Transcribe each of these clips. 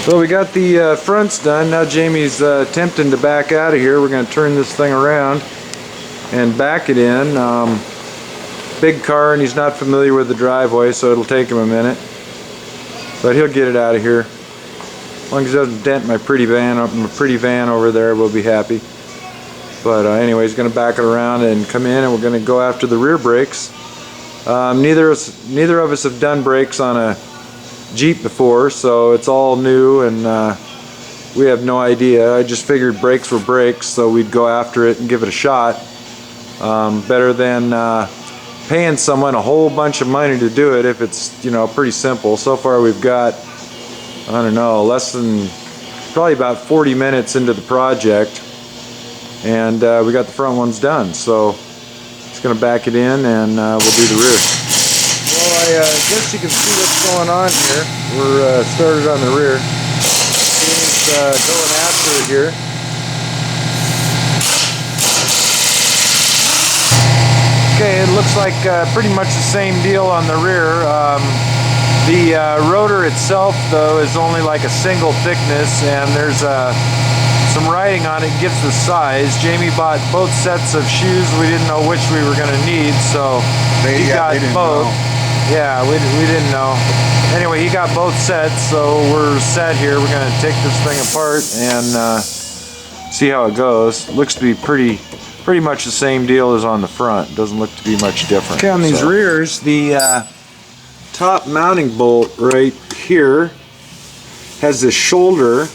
So we got the fronts done. Now Jamie's attempting to back out of here. We're going to turn this thing around and back it in. Big car, and he's not familiar with the driveway, so it'll take him a minute. But he'll get it out of here. As long as he doesn't dent my pretty van over there, we'll be happy. But anyway, he's going to back it around and come in, and we're going to go after the rear brakes. Neither of us have done brakes on a Jeep before, so it's all new, and we have no idea. I just figured brakes were brakes, so we'd go after it and give it a shot. Better than paying someone a whole bunch of money to do it if it's, you know, pretty simple. So far we've got, I don't know, less than probably about 40 minutes into the project, and we got the front ones done. So just gonna back it in, and we'll do the rear. Well, I guess you can see what's going on here. We're started on the rear. He's going after it here. Okay, it looks like pretty much the same deal on the rear. The rotor itself, though, is only like a single thickness, and there's some writing on it, gives the size. Jamie bought both sets of shoes. We didn't know which we were going to need, so he got both. Yeah, we didn't know. Anyway, he got both sets, so we're set here. We're going to take this thing apart and see how it goes. Looks to be pretty much the same deal as on the front. Doesn't look to be much different. Okay, on these rears, the top mounting bolt right here has this shoulder.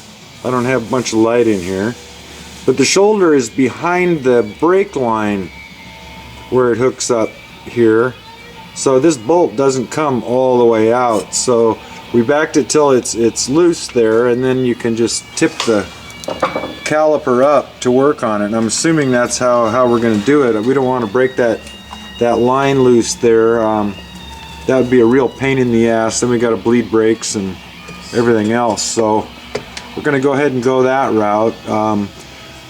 I don't have a bunch of light in here, but the shoulder is behind the brake line where it hooks up here. So this bolt doesn't come all the way out. So we backed it till it's loose there, and then you can just tip the caliper up to work on it. And I'm assuming that's how we're going to do it. We don't want to break that line loose there. That would be a real pain in the ass. Then we got to bleed brakes and everything else. So we're going to go ahead and go that route.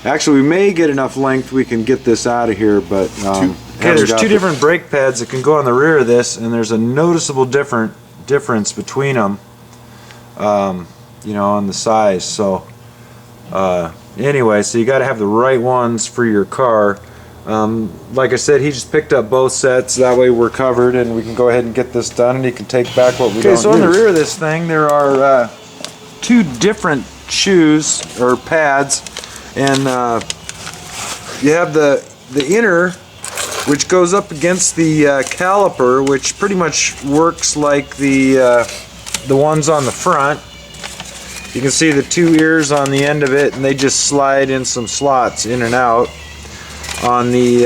Actually, we may get enough length we can get this out of here, but there's two different brake pads that can go on the rear of this, and there's a noticeable difference between them, you know, on the size. So anyway, so you got to have the right ones for your car. Like I said, he just picked up both sets. That way we're covered, and we can go ahead and get this done, and he can take back what we don't use. Okay, so on the rear of this thing, there are two different shoes or pads, and you have the inner, which goes up against the caliper, which pretty much works like the ones on the front. You can see the two ears on the end of it, and they just slide in some slots in and out. On the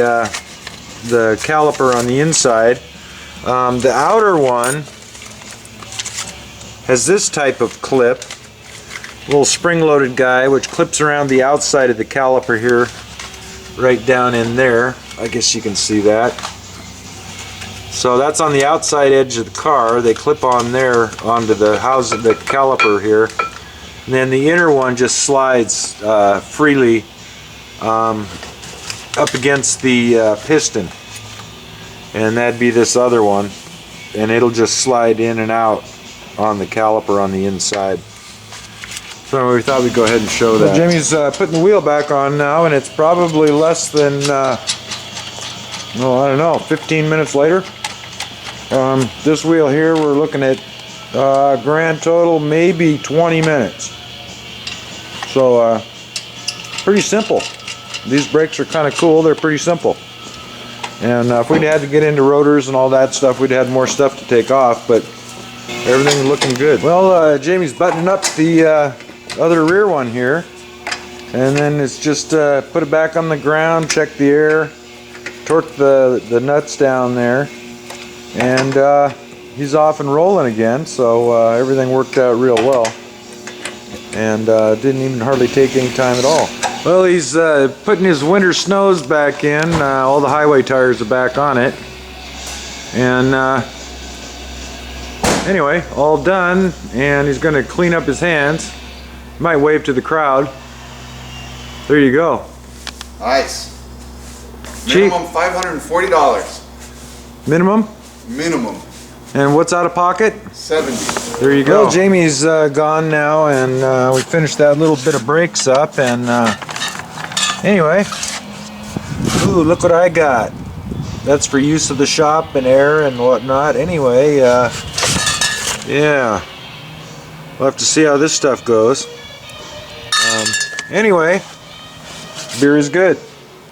caliper on the inside, the outer one has this type of clip, little spring-loaded guy, which clips around the outside of the caliper here, right down in there. I guess you can see that. So that's on the outside edge of the car. They clip on there onto the caliper here, and then the inner one just slides freely up against the piston, and that'd be this other one, and it'll just slide in and out on the caliper on the inside. So we thought we'd go ahead and show that. Jamie's putting the wheel back on now, and it's probably less than well, I don't know, 15 minutes later. This wheel here, we're looking at grand total maybe 20 minutes. So pretty simple. These brakes are kind of cool. They're pretty simple. And if we'd had to get into rotors and all that stuff, we'd had more stuff to take off, but everything's looking good. Well, Jamie's buttoning up the other rear one here, and then it's just put it back on the ground, check the air, torque the nuts down there, and he's off and rolling again. So everything worked out real well, and didn't even hardly take any time at all. Well, he's putting his winter snows back in. All the highway tires are back on it, and anyway, all done, and he's going to clean up his hands. Might wave to the crowd. There you go. Nice. Cheap. Minimum $540. Minimum? Minimum And what's out of pocket? 70. There you go. Well, Jamie's gone now, and we finished that little bit of brakes up, and anyway, ooh, look what I got. That's for use of the shop and air and whatnot. Anyway, yeah, we'll have to see how this stuff goes. Anyway, beer is good.